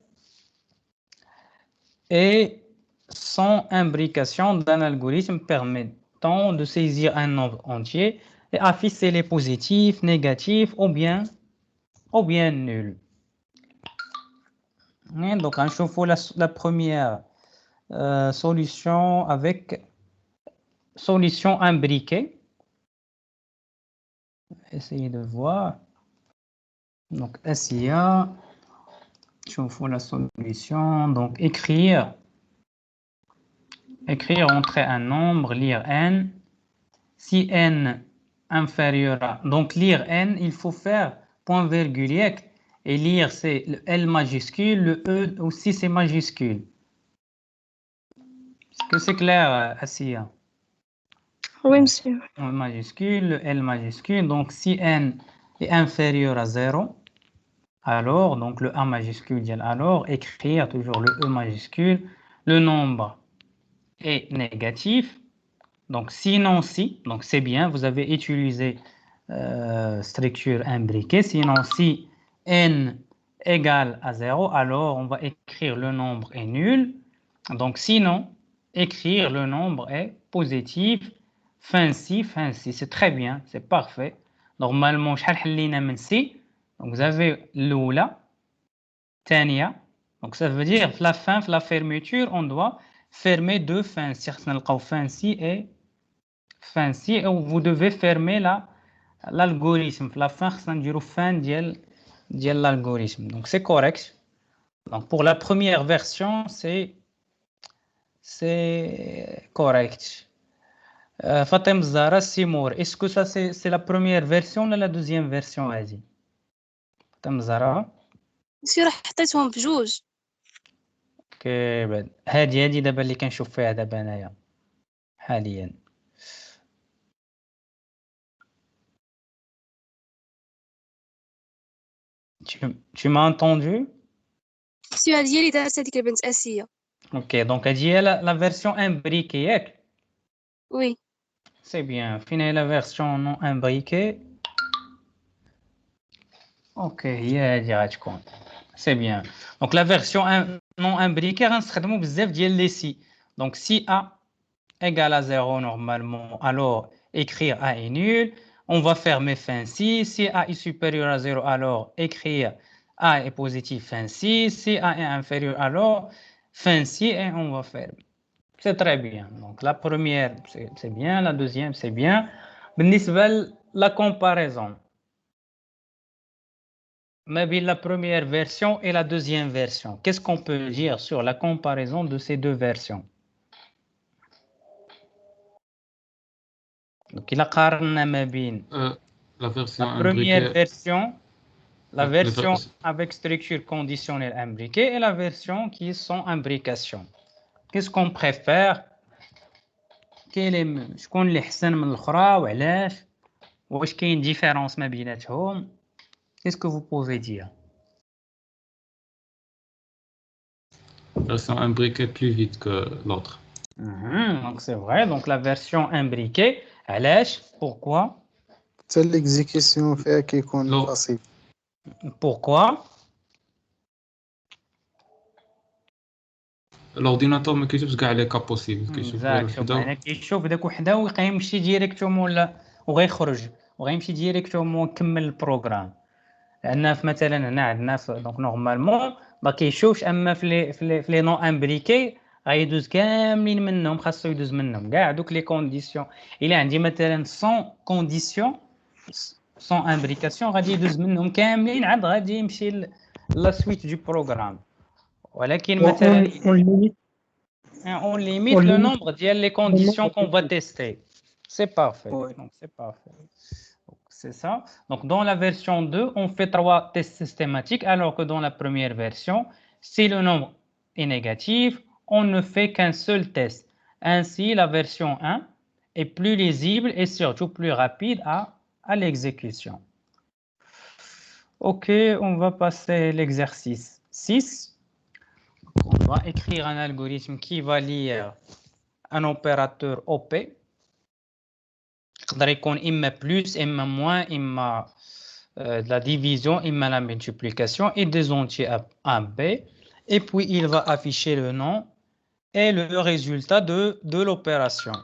et sans imbrication d'un algorithme permettant de saisir un nombre entier et afficher les positifs, négatifs ou bien nuls. Et donc, on chauffe la première solution avec solution imbriquée. Essayez de voir. Donc, SIA, chauffe la solution. Donc, écrire, entrer un nombre, lire n. Si n inférieur à... Donc, lire n, il faut faire point virgule et lire, c'est le L majuscule, le E aussi, c'est majuscule. Est-ce que c'est clair, Assia? Oui, monsieur. Majuscule, le L majuscule. Donc, si n est inférieur à 0, alors, donc le A majuscule, alors, écrire toujours le E majuscule, le nombre est négatif. Donc, sinon, si, donc c'est bien, vous avez utilisé structure imbriquée. Sinon, si n égale à 0, alors on va écrire le nombre est nul. Donc, sinon, écrire le nombre est positif. Fin si, c'est très bien, c'est parfait. Normalement, donc vous avez l'oula, tania. Donc, ça veut dire la fin, la fermeture, on doit fermer deux fins. Fin si et fin si, et vous devez fermer l'algorithme. La fin, fin de l'algorithme. Donc, c'est correct. Donc, pour la première version, c'est correct. Fatem Zara, Simour, est-ce que ça c'est la première version ou la deuxième version? Fatem Zara. monsieur راح حطيتهم بجوج. اوكي بعد هذه دابا اللي كنشوف فيها دابا انايا حاليا. Tu m'as entendu? monsieur هذه هي اللي دارت هذيك البنت اسيا. اوكي دونك هذه هي la version imbriquée ياك؟ Oui. C'est bien. فين هي la version non imbriquée? Ok, هي هذه غتكون. C'est bien. Donc la version non imbriquée غنستخدموا بزاف ديال les si. Donc si A égale à 0 normalement, alors écrire A est nul. On va fermer fin si. Si A est supérieur à 0, alors écrire A est positif fin si. Si A est inférieur, alors fin si et on va fermer. C'est très bien. Donc la première, c'est bien. La deuxième, c'est bien. بالنسبة la comparaison. Mais la première version et la deuxième version. Qu'est-ce qu'on peut dire sur la comparaison de ces deux versions? Donc, il a la version première version, la version avec structure conditionnelle imbriquée et la version qui est sans imbrication. Qu'est-ce qu'on préfère? شكون اللي احسن من الاخرى وعلاش؟ واش كاين ديفيرونس ما بيناتهم؟ Qu'est-ce que vous pouvez dire? La version imbriquée plus vite que l'autre. Donc c'est vrai, donc la version imbriquée, علاش؟ Pourquoi? حتى l'exécution فيها كيكون فصيل. Pourquoi? L'ordinateur ما كيشوفش كاع لي كا بوسيبل كيشوف غير وحده. انا كيشوف داك وحده وغيمشي ديريكتومون ولا وغيخرج وغيمشي ديريكتومون يكمل البروغرام. لان مثلا هنا عندنا دونك نورمالمون ما كيشوفش، اما في لي نون امبريكي غيدوز كاملين منهم، خاصو يدوز منهم كاع دوك لي كونديسيون. الا عندي مثلا 100 كونديسيون 100 امبريكاسيون غادي يدوز منهم كاملين، عاد غادي يمشي لا سويت دو بروغرام. ولكن مثلا on limite le nombre ديال les conditions qu'on va tester. C'est parfait. Donc c'est parfait. C'est ça. Donc dans la version 2, on fait 3 tests systématiques, alors que dans la première version, si le nombre est négatif, on ne fait qu'un seul test. Ainsi, la version 1 est plus lisible et surtout plus rapide à l'exécution. Ok, on va passer l'exercice 6. On va écrire un algorithme qui va lire un opérateur OP. Il y a imma plus, imma moins, imma de la division, imma la multiplication et des entiers A, B. Et puis il va afficher le nom et le résultat de l'opération.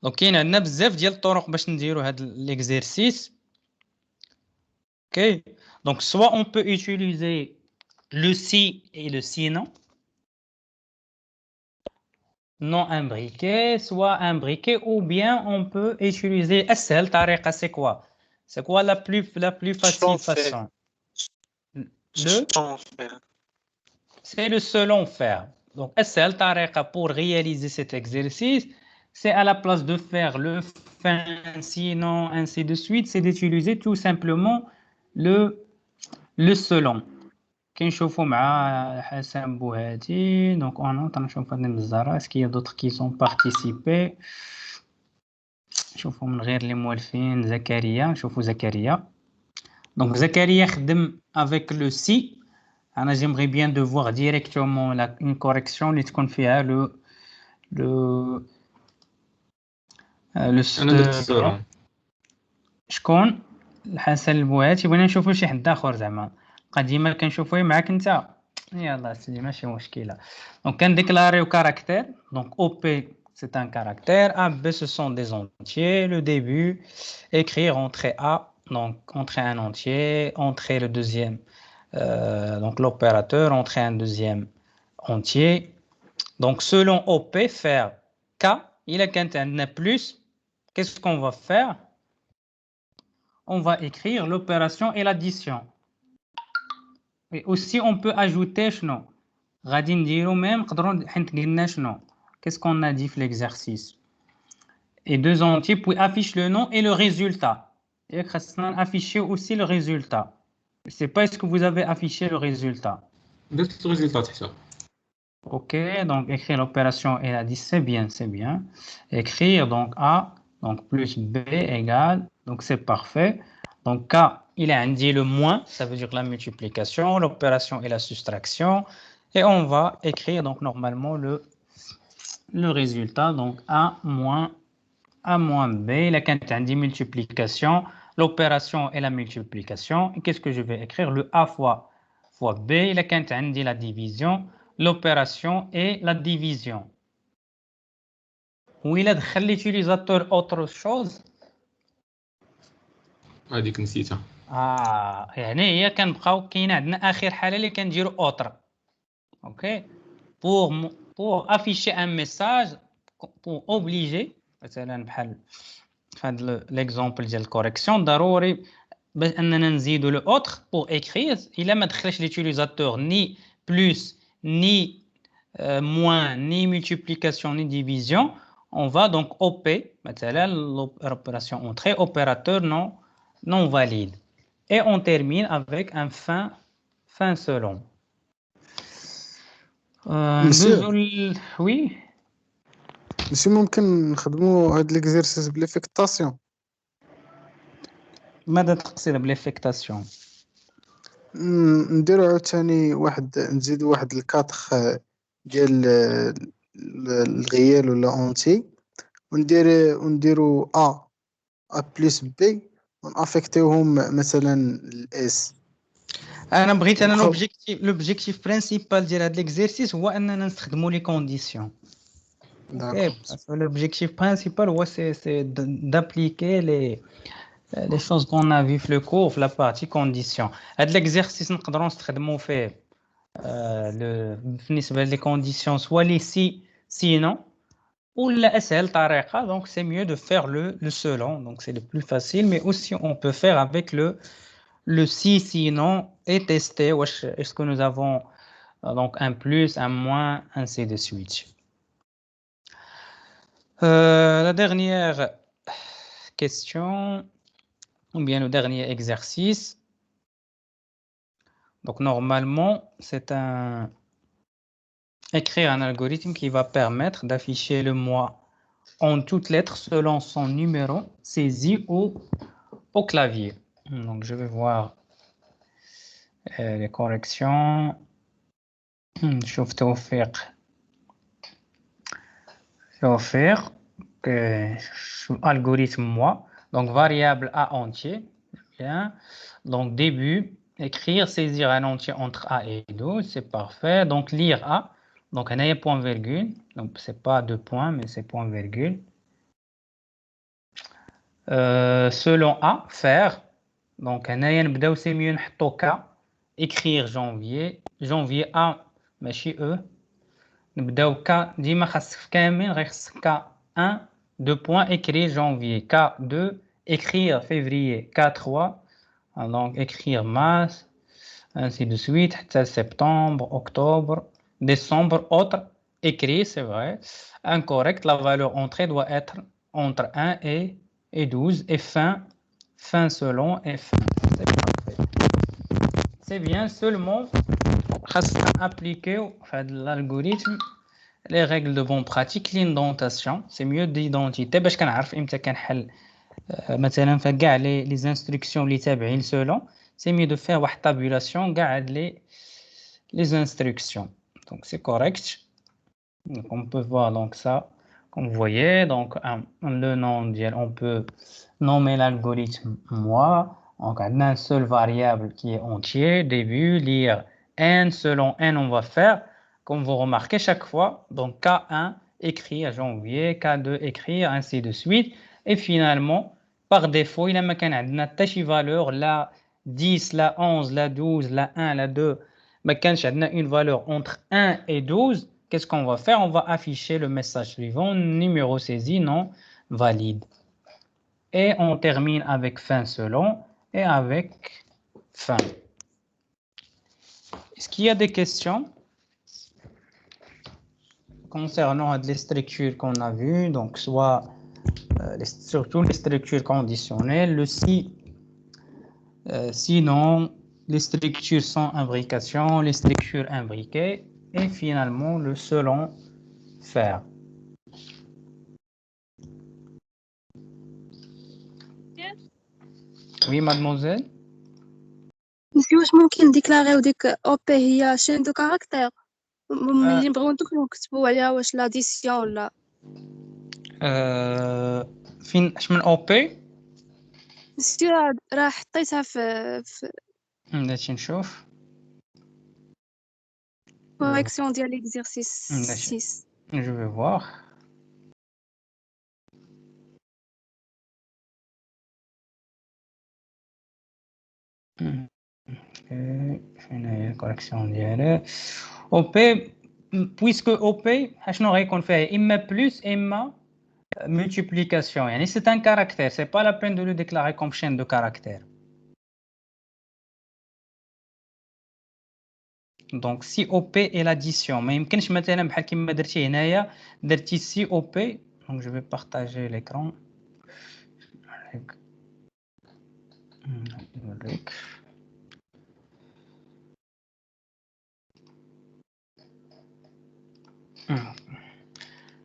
Donc il y a بزاف ديال الطرق باش نديروا هذا l'exercice. OK. Donc soit on peut utiliser le si et le sinon, non imbriqué, soit imbriqué, ou bien on peut utiliser SL tariqa. C'est quoi? C'est quoi la plus facile façon? C'est le selon faire. Donc SL tariqa pour réaliser cet exercice, c'est à la place de faire le fin, sinon, ainsi de suite, c'est d'utiliser tout simplement le selon. كنشوفوا مع حسن بوهاتي. دونك انا تنشوف هاد الزهره اسكي دوطخ كي سون بارتيسيبي. نشوفوا من غير لي موالفين. زكريا، نشوفوا زكريا. دونك زكريا خدم افيك لو سي. انا جيمغي بيان دو فوار ديريكتومون لا اون كوريكسيون اللي تكون فيها لو شكون؟ الحسن البوهاتي. بغينا نشوفوا شي حد اخر زعما قديما كنشوفوه معاك انت. يلا سيدي ماشي مشكله. دونك كنديكلاريو كاركتير. دونك او بي سي ان كاركتير, A, B ce sont des entiers. Le début, écrire entrée A, donc entrer un entier, entrer le deuxième, donc l'opérateur, entrer un deuxième entier. Donc selon OP, faire K, il a qu'un plus. Qu'est-ce qu'on va faire? On va écrire l'opération et l'addition. Et aussi on peut ajouter شنو غادي نديرو ميم نقدروا حيت قلنا شنو qu'est-ce qu'on a dit في l'exercice et deux entiers puis affiche le nom et le résultat. Et خاصنا afficher aussi le résultat. Je sais pas est-ce que vous avez affiché le résultat. درت الريزلت تحت. OK, donc écrire l'opération et la 10, c'est bien. Écrire donc A, donc plus B égale, donc c'est parfait. Donc K, il a indiqué le moins, ça veut dire la multiplication, l'opération et la soustraction. Et on va écrire donc normalement le résultat, donc A moins B, il a qu'un multiplication, l'opération et la multiplication. Et qu'est-ce que je vais écrire? Le A fois B, il a qu'un la division, l'opération et la division. Où il a دخل l'utilisateur autre chose. هذيك نسيتها. يعني هي كنبقاو كاين عندنا اخر حاله اللي كنديرو اوتر. OK, pour afficher un message, pour obliger مثلا بحال فهاد l'exemple ديال الكوريكسيون ضروري باش اننا نزيدو لو اوتر pour écrire. الا ما دخلش l'utilisateur ni plus ni moins ni multiplication ni division, on va donc OP مثلا l'opération entrée, opérateur non valide. Et on termine avec un fin selon. Oui. ماشي ممكن نخدموا هاد ليكزيرسيس بليفيكتاسيون؟ ماذا تقصد بليفيكتاسيون؟ نديرو عاوتاني نزيدو واحد الكاتخ ديال الغيال ولا اونتي ونديرو A بلس B ونافيكتيوهم مثلا الاس. انا بغيت لوبجيكتيف برينسيبال ديال هاد ليكزيرسيس هو اننا نستخدموا لي كونديسيون. OK, l'objectif principal c'est d'appliquer les choses qu'on a vues le cours, la partie conditions. L'exercice نقدروا نستخدموا فيه بالنسبة les conditions soit les si, sinon ou la SL طريقة. Donc c'est mieux de faire le selon, donc c'est le plus facile, mais aussi on peut faire avec le si, sinon et tester est-ce que nous avons donc un plus, un moins, ainsi de suite. La dernière question, ou bien le dernier exercice. Donc normalement, c'est écrire un algorithme qui va permettre d'afficher le mois en toutes lettres selon son numéro saisi au clavier. Donc je vais voir les corrections. شوف توفيق algorithme mois, donc variable A entier. Bien. Donc début, écrire, saisir un entier entre A et 12, c'est parfait. Donc lire A, donc un a point virgule, donc c'est pas deux points, mais c'est point virgule. Selon A, faire, donc un a c'est mieux K, écrire janvier, janvier A, ماشي E. نبداو K ديما خاصك في كامل غير خاصك K1 2 points écrire janvier, K2 écrire février, K3 donc écrire mars, ainsi de suite, septembre, octobre, décembre, autre, écrit, c'est vrai, incorrect, la valeur entrée doit être entre 1 et 12, et fin selon, et fin, c'est parfait. C'est bien, seulement, appliquer l'algorithme, les règles de bonne pratique, l'indentation, c'est mieux d'identité, باش كنعرف امتى كنحل مثلا فكاع les instructions اللي تابعين selon, c'est mieux de faire une tabulation كاع les instructions. Donc c'est correct. Donc on peut voir donc ça, comme vous voyez, donc le nom on peut nommer l'algorithme mois. Donc on a une seule variable qui est entier, début, lire n, selon n on va faire, comme vous remarquez chaque fois, donc K1 écrit à janvier, K2 écrit, ainsi de suite, et finalement, par défaut, il y a une valeur, la 10, la 11, la 12, la 1, la 2, mais quand il y a une valeur entre 1 et 12, qu'est-ce qu'on va faire? On va afficher le message suivant, numéro saisi non valide. Et on termine avec fin selon et avec fin. Est-ce qu'il y a des questions concernant les structures qu'on a vues, donc soit surtout les structures conditionnelles, le si, sinon les structures sans imbrication, les structures imbriquées et finalement le selon faire. Oui, mademoiselle. Monsieur, واش ممكن ديكلاريو ديك او بي هي شين دو كاركتير ملي نبغيو ندخلو نكتبو عليها واش لاديسيون ولا فين اش من او بي؟ مسيو راه حطيتها في نمشي نشوف correction ديال l'exercice 6. Je vais voir. correction ديالها OP puisque OP شنو غيكون فيها إما plus إما multiplication يعني c'est un caractère, c'est pas la peine de le déclarer comme chaîne de caractères. Donc si OP est l'addition ما يمكنش مثلا بحال كيما درتي هنايا درتي si OP. Donc je vais partager l'écran.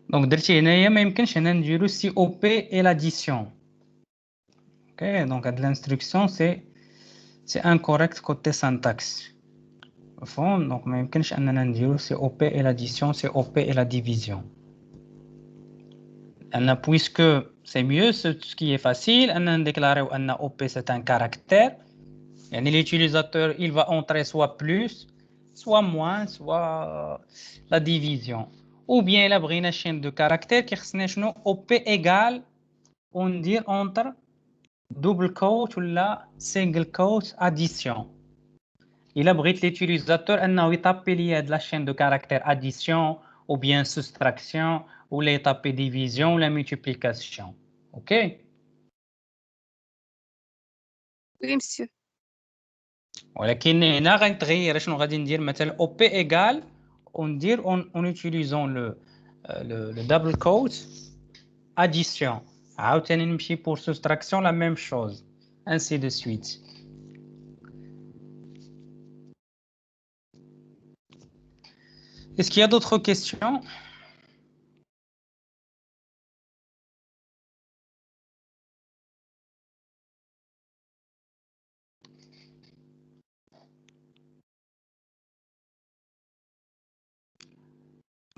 Donc درتي هنايا ما يمكنش هنا نديرو si OP est l'addition. OK, donc l'instruction c'est incorrect côté syntaxe. Donc ما يمكنش اننا نديرو si OP est l'addition, si OP est la division. Puisque c'est mieux, ce qui est facile, on déclare que OP c'est un caractère. L'utilisateur il va entrer soit plus, soit moins, soit la division. Ou bien il a pris une chaîne de caractères qui est OP égale, on dit entre double quote ou la single quote addition. Il abrite l'utilisateur à taper lié de la chaîne de caractères addition ou bien soustraction ou les taper division ou la multiplication. OK? Oui, monsieur. ولكن هنا غنتغير شنو غادي ندير مثلا OP égale وندير en utilisant le double quote addition. عاوتاني نمشي pour soustraction la même chose. Ainsi de suite. Est-ce qu'il y a d'autres questions?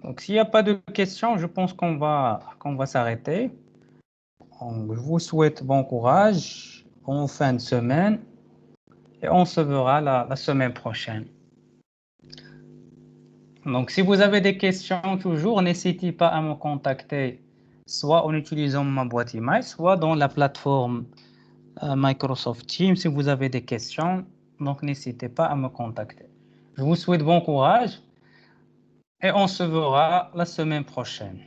Donc, s'il n'y a pas de questions, je pense qu'on va s'arrêter. Je vous souhaite bon courage, bonne fin de semaine et on se verra la semaine prochaine. Donc, si vous avez des questions toujours, n'hésitez pas à me contacter soit en utilisant ma boîte email, soit dans la plateforme Microsoft Teams si vous avez des questions. Donc, n'hésitez pas à me contacter. Je vous souhaite bon courage et on se verra la semaine prochaine.